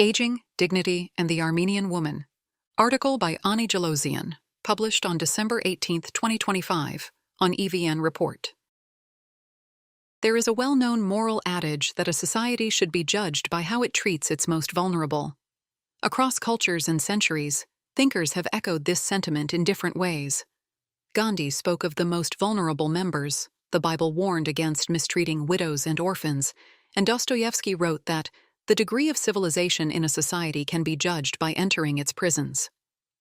Aging, Dignity, and the Armenian Woman. Article by Jilozian, published on December 18, 2025, on EVN Report. There is a well-known moral adage that a society should be judged by how it treats its most vulnerable. Across cultures and centuries, thinkers have echoed this sentiment in different ways. Gandhi spoke of the most vulnerable members, the Bible warned against mistreating widows and orphans, and Dostoevsky wrote that the degree of civilization in a society can be judged by entering its prisons.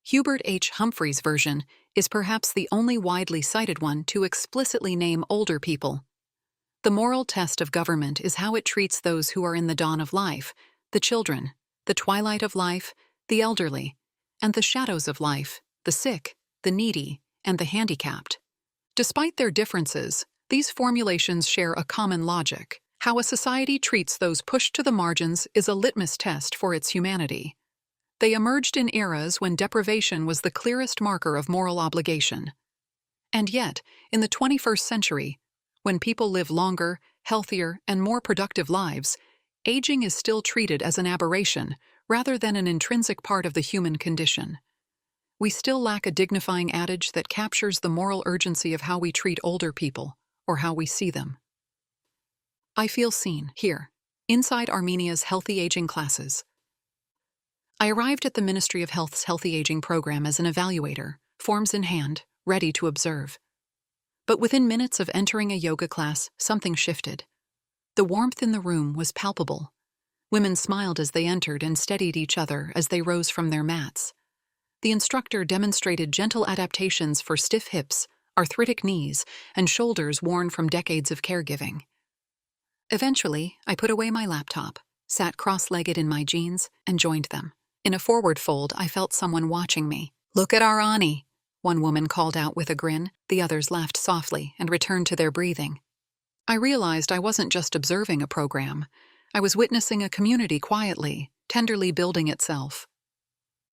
Hubert H. Humphrey's version is perhaps the only widely cited one to explicitly name older people. The moral test of government is how it treats those who are in the dawn of life, the children, the twilight of life, the elderly, and the shadows of life, the sick, the needy, and the handicapped. Despite their differences, these formulations share a common logic. How a society treats those pushed to the margins is a litmus test for its humanity. They emerged in eras when deprivation was the clearest marker of moral obligation. And yet, in the 21st century, when people live longer, healthier, and more productive lives, aging is still treated as an aberration rather than an intrinsic part of the human condition. We still lack a dignifying adage that captures the moral urgency of how we treat older people, or how we see them. I feel seen, here, inside Armenia's healthy aging classes. I arrived at the Ministry of Health's Healthy Aging program as an evaluator, forms in hand, ready to observe. But within minutes of entering a yoga class, something shifted. The warmth in the room was palpable. Women smiled as they entered and steadied each other as they rose from their mats. The instructor demonstrated gentle adaptations for stiff hips, arthritic knees, and shoulders worn from decades of caregiving. Eventually, I put away my laptop, sat cross-legged in my jeans, and joined them. In a forward fold, I felt someone watching me. "Look at our Ani," one woman called out with a grin. The others laughed softly and returned to their breathing. I realized I wasn't just observing a program. I was witnessing a community quietly, tenderly building itself.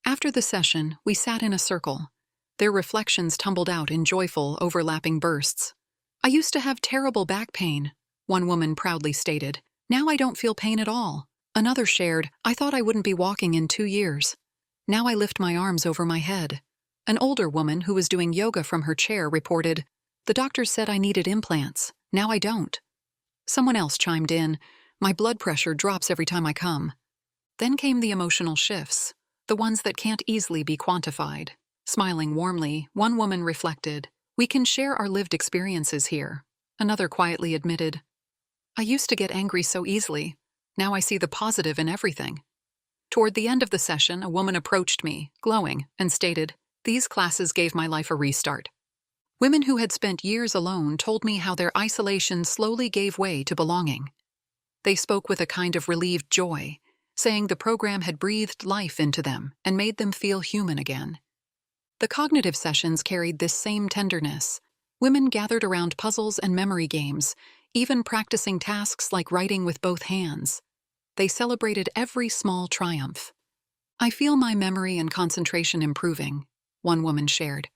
After the session, we sat in a circle. Their reflections tumbled out in joyful, overlapping bursts. "I used to have terrible back pain," one woman proudly stated. "Now I don't feel pain at all." Another shared, "I thought I wouldn't be walking in 2 years. Now I lift my arms over my head." An older woman who was doing yoga from her chair reported, "The doctor said I needed implants. Now I don't." Someone else chimed in, "My blood pressure drops every time I come." Then came the emotional shifts, the ones that can't easily be quantified. Smiling warmly, one woman reflected, "We can share our lived experiences here." Another quietly admitted, "I used to get angry so easily. Now I see the positive in everything." Toward the end of the session, a woman approached me, glowing, and stated, "These classes gave my life a restart." Women who had spent years alone told me how their isolation slowly gave way to belonging. They spoke with a kind of relieved joy, saying the program had breathed life into them and made them feel human again. The cognitive sessions carried this same tenderness. Women gathered around puzzles and memory games, even practicing tasks like writing with both hands. They celebrated every small triumph. "I feel my memory and concentration improving," one woman shared.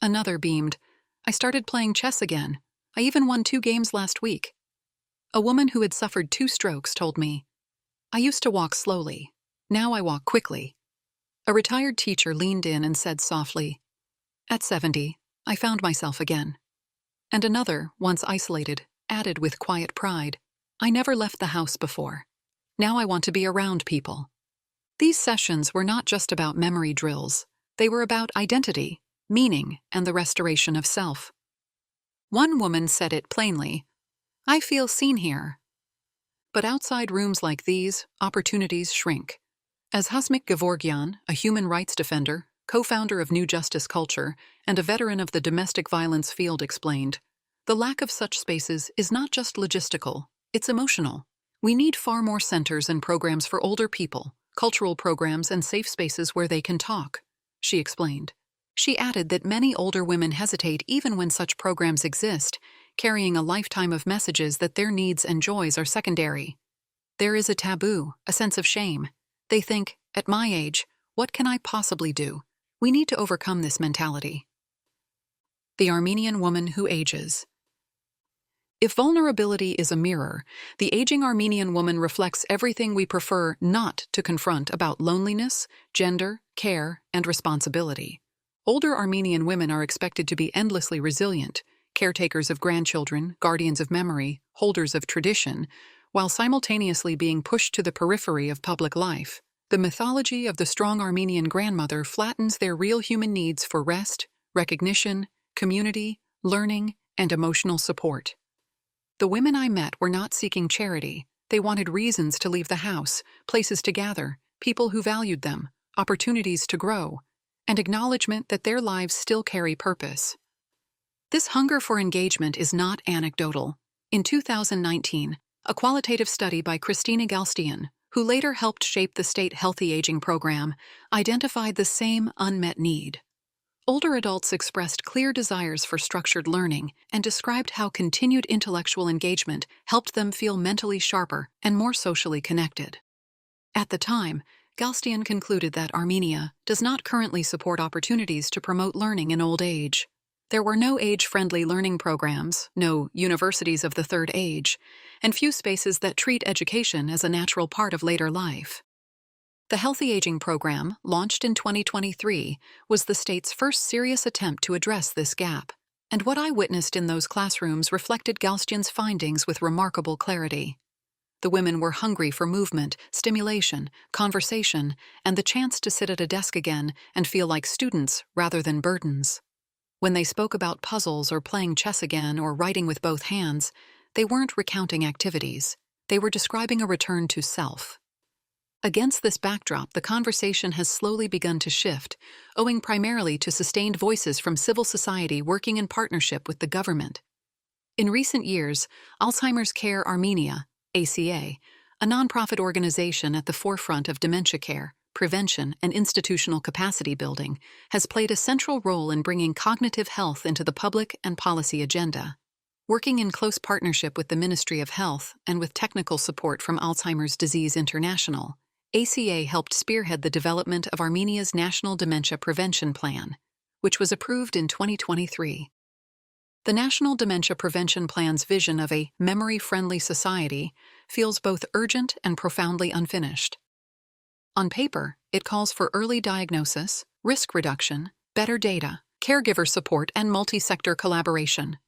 Another beamed, "I started playing chess again. I even won 2 games last week." A woman who had suffered 2 strokes told me, "I used to walk slowly. Now I walk quickly." A retired teacher leaned in and said softly, "At 70, I found myself again." And another, once isolated, added with quiet pride, "I never left the house before. Now I want to be around people." These sessions were not just about memory drills. They were about identity, meaning, and the restoration of self. One woman said it plainly, "I feel seen here." But outside rooms like these, opportunities shrink. As Hasmik Gevorgyan, a human rights defender, co-founder of New Justice Culture, and a veteran of the domestic violence field explained, the lack of such spaces is not just logistical, it's emotional. We need far more centers and programs for older people, cultural programs and safe spaces where they can talk, she explained. She added that many older women hesitate even when such programs exist, carrying a lifetime of messages that their needs and joys are secondary. There is a taboo, a sense of shame. They think, "At my age, what can I possibly do?" We need to overcome this mentality. The Armenian Woman Who Ages. If vulnerability is a mirror, the aging Armenian woman reflects everything we prefer not to confront about loneliness, gender, care, and responsibility. Older Armenian women are expected to be endlessly resilient, caretakers of grandchildren, guardians of memory, holders of tradition, while simultaneously being pushed to the periphery of public life. The mythology of the strong Armenian grandmother flattens their real human needs for rest, recognition, community, learning, and emotional support. The women I met were not seeking charity. They wanted reasons to leave the house, places to gather, people who valued them, opportunities to grow, and acknowledgement that their lives still carry purpose. This hunger for engagement is not anecdotal. In 2019, a qualitative study by Christina Jilozian, who later helped shape the state Healthy Aging program, identified the same unmet need. Older adults expressed clear desires for structured learning and described how continued intellectual engagement helped them feel mentally sharper and more socially connected. At the time, Jilozian concluded that Armenia does not currently support opportunities to promote learning in old age. There were no age-friendly learning programs, no universities of the third age, and few spaces that treat education as a natural part of later life. The Healthy Aging program, launched in 2023, was the state's first serious attempt to address this gap, and what I witnessed in those classrooms reflected Jilozian's findings with remarkable clarity. The women were hungry for movement, stimulation, conversation, and the chance to sit at a desk again and feel like students rather than burdens. When they spoke about puzzles or playing chess again or writing with both hands, they weren't recounting activities. They were describing a return to self. Against this backdrop, the conversation has slowly begun to shift, owing primarily to sustained voices from civil society working in partnership with the government. In recent years, Alzheimer's Care Armenia, ACA, a nonprofit organization at the forefront of dementia care, prevention, and institutional capacity building, has played a central role in bringing cognitive health into the public and policy agenda. Working in close partnership with the Ministry of Health and with technical support from Alzheimer's Disease International, ACA helped spearhead the development of Armenia's National Dementia Prevention Plan, which was approved in 2023. The National Dementia Prevention Plan's vision of a memory-friendly society feels both urgent and profoundly unfinished. On paper, it calls for early diagnosis, risk reduction, better data, caregiver support, and multi-sector collaboration.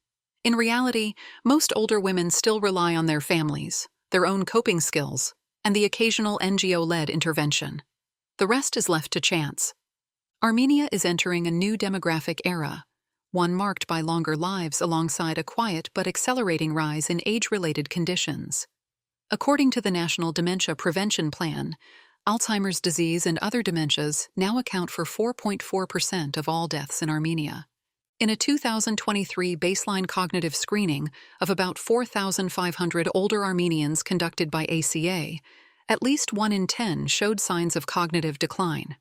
In reality, most older women still rely on their families, their own coping skills, and the occasional NGO-led intervention. The rest is left to chance. Armenia is entering a new demographic era, one marked by longer lives alongside a quiet but accelerating rise in age-related conditions. According to the National Dementia Prevention Plan, Alzheimer's disease and other dementias now account for 4.4% of all deaths in Armenia. In a 2023 baseline cognitive screening of about 4,500 older Armenians conducted by ACA, at least 1 in 10 showed signs of cognitive decline.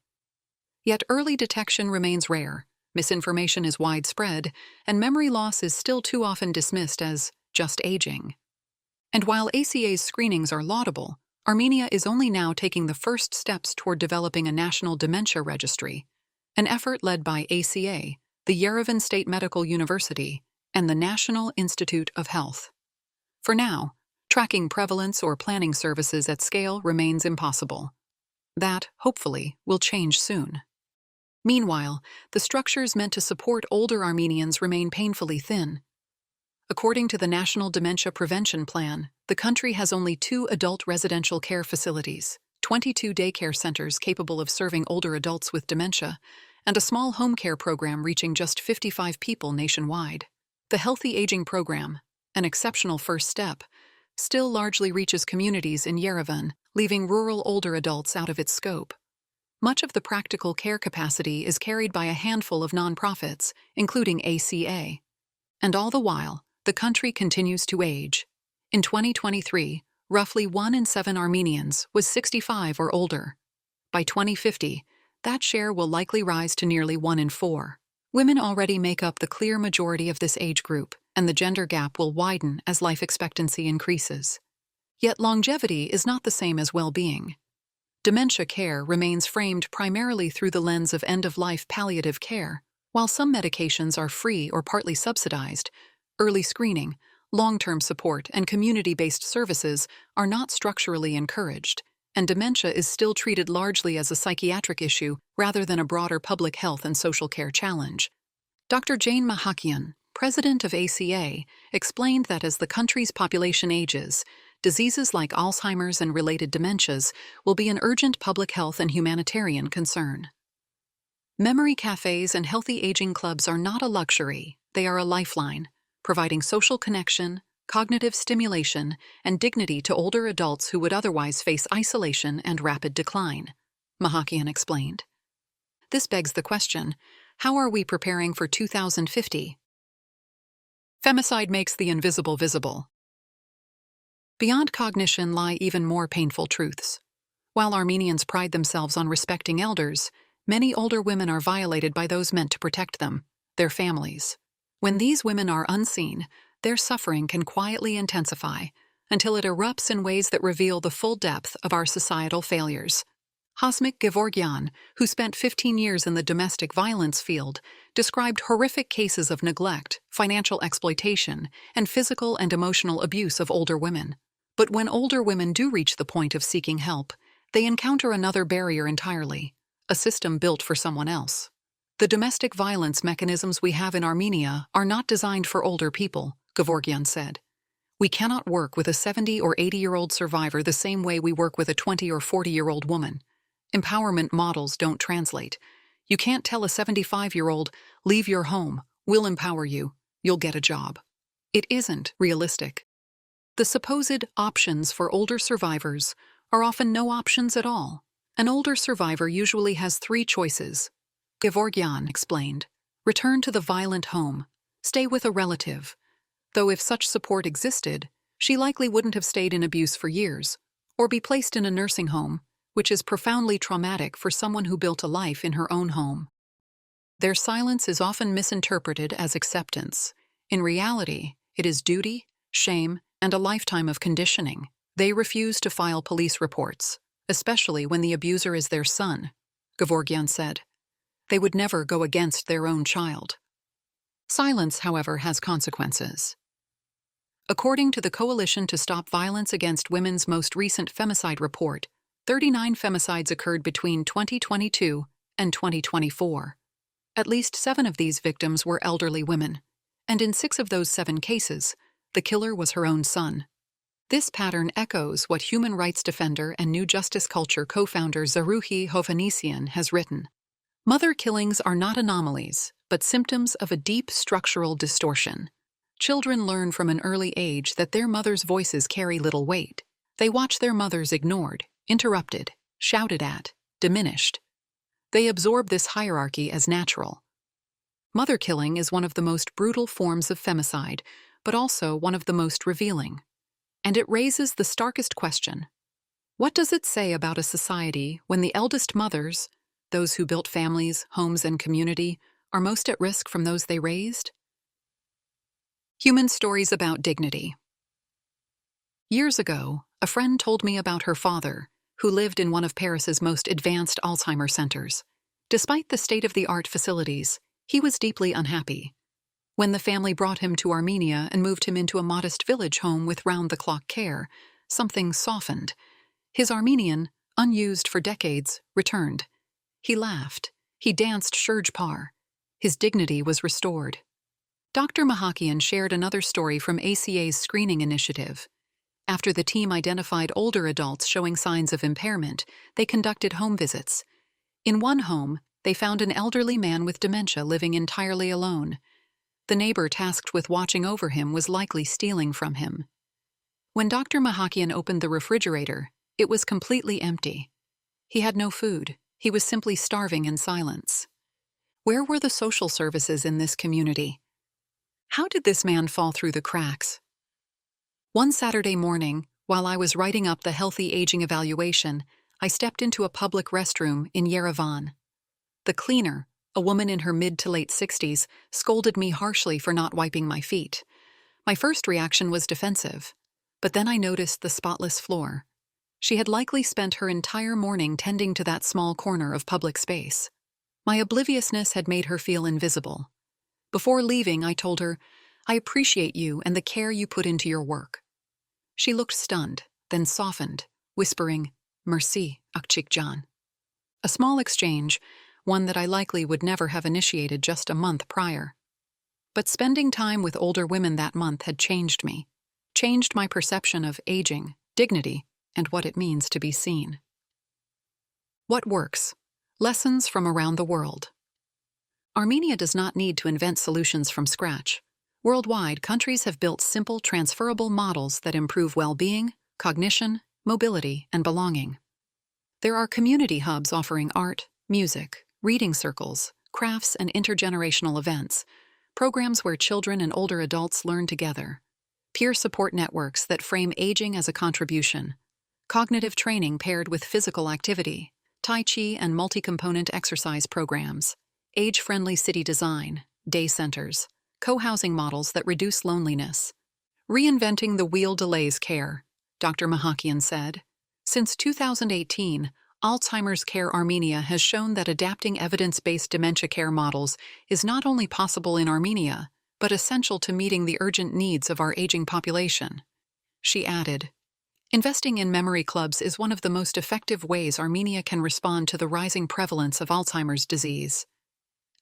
Yet early detection remains rare, misinformation is widespread, and memory loss is still too often dismissed as just aging. And while ACA's screenings are laudable, Armenia is only now taking the first steps toward developing a national dementia registry, an effort led by ACA, the Yerevan State Medical University, and the National Institute of Health. For now, tracking prevalence or planning services at scale remains impossible. That, hopefully, will change soon. Meanwhile, the structures meant to support older Armenians remain painfully thin. According to the National Dementia Prevention Plan, the country has only 2 adult residential care facilities, 22 daycare centers capable of serving older adults with dementia, and a small home care program reaching just 55 people nationwide. The Healthy Aging program, an exceptional first step, still largely reaches communities in Yerevan, leaving rural older adults out of its scope. Much of the practical care capacity is carried by a handful of nonprofits, including ACA. And all the while, the country continues to age. In 2023, roughly 1 in 7 Armenians was 65 or older. By 2050, that share will likely rise to nearly 1 in 4. Women already make up the clear majority of this age group, and the gender gap will widen as life expectancy increases. Yet longevity is not the same as well-being. Dementia care remains framed primarily through the lens of end-of-life palliative care. While some medications are free or partly subsidized, early screening, Long-term support and community-based services are not structurally encouraged, and dementia is still treated largely as a psychiatric issue rather than a broader public health and social care challenge. Dr. Jane Mahakian, president of ACA, explained that as the country's population ages, diseases like Alzheimer's and related dementias will be an urgent public health and humanitarian concern. Memory cafes and healthy aging clubs are not a luxury, they are a lifeline, providing social connection, cognitive stimulation, and dignity to older adults who would otherwise face isolation and rapid decline, Mahakian explained. This begs the question, how are we preparing for 2050? Femicide makes the invisible visible. Beyond cognition lie even more painful truths. While Armenians pride themselves on respecting elders, many older women are violated by those meant to protect them, their families. When these women are unseen, their suffering can quietly intensify until it erupts in ways that reveal the full depth of our societal failures. Hasmik Gevorgyan, who spent 15 years in the domestic violence field, described horrific cases of neglect, financial exploitation, and physical and emotional abuse of older women. But when older women do reach the point of seeking help, they encounter another barrier entirely, a system built for someone else. The domestic violence mechanisms we have in Armenia are not designed for older people, Gevorgyan said. We cannot work with a 70 or 80-year-old survivor the same way we work with a 20 or 40-year-old woman. Empowerment models don't translate. You can't tell a 75-year-old, leave your home, we'll empower you, you'll get a job. It isn't realistic. The supposed options for older survivors are often no options at all. An older survivor usually has 3 choices. Gevorgyan explained. Return to the violent home. Stay with a relative. Though if such support existed, she likely wouldn't have stayed in abuse for years, or be placed in a nursing home, which is profoundly traumatic for someone who built a life in her own home. Their silence is often misinterpreted as acceptance. In reality, it is duty, shame, and a lifetime of conditioning. They refuse to file police reports, especially when the abuser is their son, Gevorgyan said. They would never go against their own child. Silence, however, has consequences. According to the Coalition to Stop Violence Against Women's most recent femicide report, 39 femicides occurred between 2022 and 2024. At least 7 of these victims were elderly women, and in 6 of those 7 cases, the killer was her own son. This pattern echoes what human rights defender and New Justice Culture co-founder Zaruhi Hovhannisyan has written. Mother killings are not anomalies, but symptoms of a deep structural distortion. Children learn from an early age that their mothers' voices carry little weight. They watch their mothers ignored, interrupted, shouted at, diminished. They absorb this hierarchy as natural. Mother killing is one of the most brutal forms of femicide, but also one of the most revealing. And it raises the starkest question. What does it say about a society when the eldest mothers, those who built families, homes, and community, are most at risk from those they raised? Human stories about dignity. Years ago, a friend told me about her father, who lived in one of Paris's most advanced Alzheimer's centers. Despite the state-of-the-art facilities, he was deeply unhappy. When the family brought him to Armenia and moved him into a modest village home with round-the-clock care, something softened. His Armenian, unused for decades, returned. He laughed. He danced Shurj-par. His dignity was restored. Dr. Mahakian shared another story from ACA's screening initiative. After the team identified older adults showing signs of impairment, they conducted home visits. In one home, they found an elderly man with dementia living entirely alone. The neighbor tasked with watching over him was likely stealing from him. When Dr. Mahakian opened the refrigerator, it was completely empty. He had no food. He was simply starving in silence. Where were the social services in this community? How did this man fall through the cracks? One Saturday morning, while I was writing up the healthy aging evaluation, I stepped into a public restroom in Yerevan. The cleaner, a woman in her mid to late 60s, scolded me harshly for not wiping my feet. My first reaction was defensive, but then I noticed the spotless floor. She had likely spent her entire morning tending to that small corner of public space. My obliviousness had made her feel invisible. Before leaving, I told her, I appreciate you and the care you put into your work." She looked stunned, then softened, whispering, "Merci, Akchikjan." A small exchange, one that I likely would never have initiated just a month prior. But spending time with older women that month had changed me, changed my perception of aging, dignity, and what it means to be seen. What works? Lessons from around the world. Armenia does not need to invent solutions from scratch. Worldwide, countries have built simple, transferable models that improve well-being, cognition, mobility, and belonging. There are community hubs offering art, music, reading circles, crafts, and intergenerational events, programs where children and older adults learn together, peer support networks that frame aging as a contribution, cognitive training paired with physical activity, Tai Chi and multi-component exercise programs, age-friendly city design, day centers, co-housing models that reduce loneliness. Reinventing the wheel delays care, Dr. Mahakian said. Since 2018, Alzheimer's Care Armenia has shown that adapting evidence-based dementia care models is not only possible in Armenia, but essential to meeting the urgent needs of our aging population. She added, "Investing in memory clubs is one of the most effective ways Armenia can respond to the rising prevalence of Alzheimer's disease.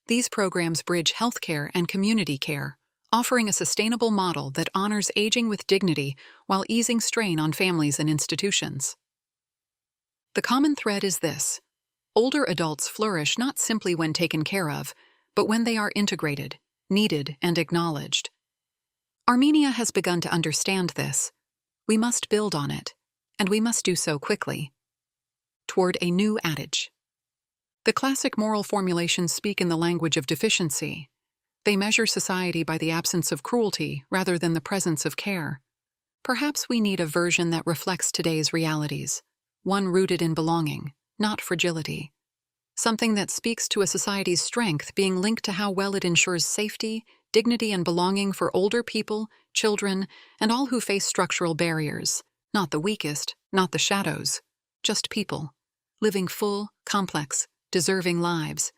These programs bridge healthcare and community care, offering a sustainable model that honors aging with dignity while easing strain on families and institutions." The common thread is this: older adults flourish not simply when taken care of, but when they are integrated, needed, and acknowledged. Armenia has begun to understand this. We must build on it, and we must do so quickly. Toward a new adage. The classic moral formulations speak in the language of deficiency. They measure society by the absence of cruelty rather than the presence of care. Perhaps we need a version that reflects today's realities, one rooted in belonging, not fragility. Something that speaks to a society's strength being linked to how well it ensures safety, dignity, and belonging for older people, children, and all who face structural barriers. Not the weakest, not the shadows, just people, living full, complex, deserving lives.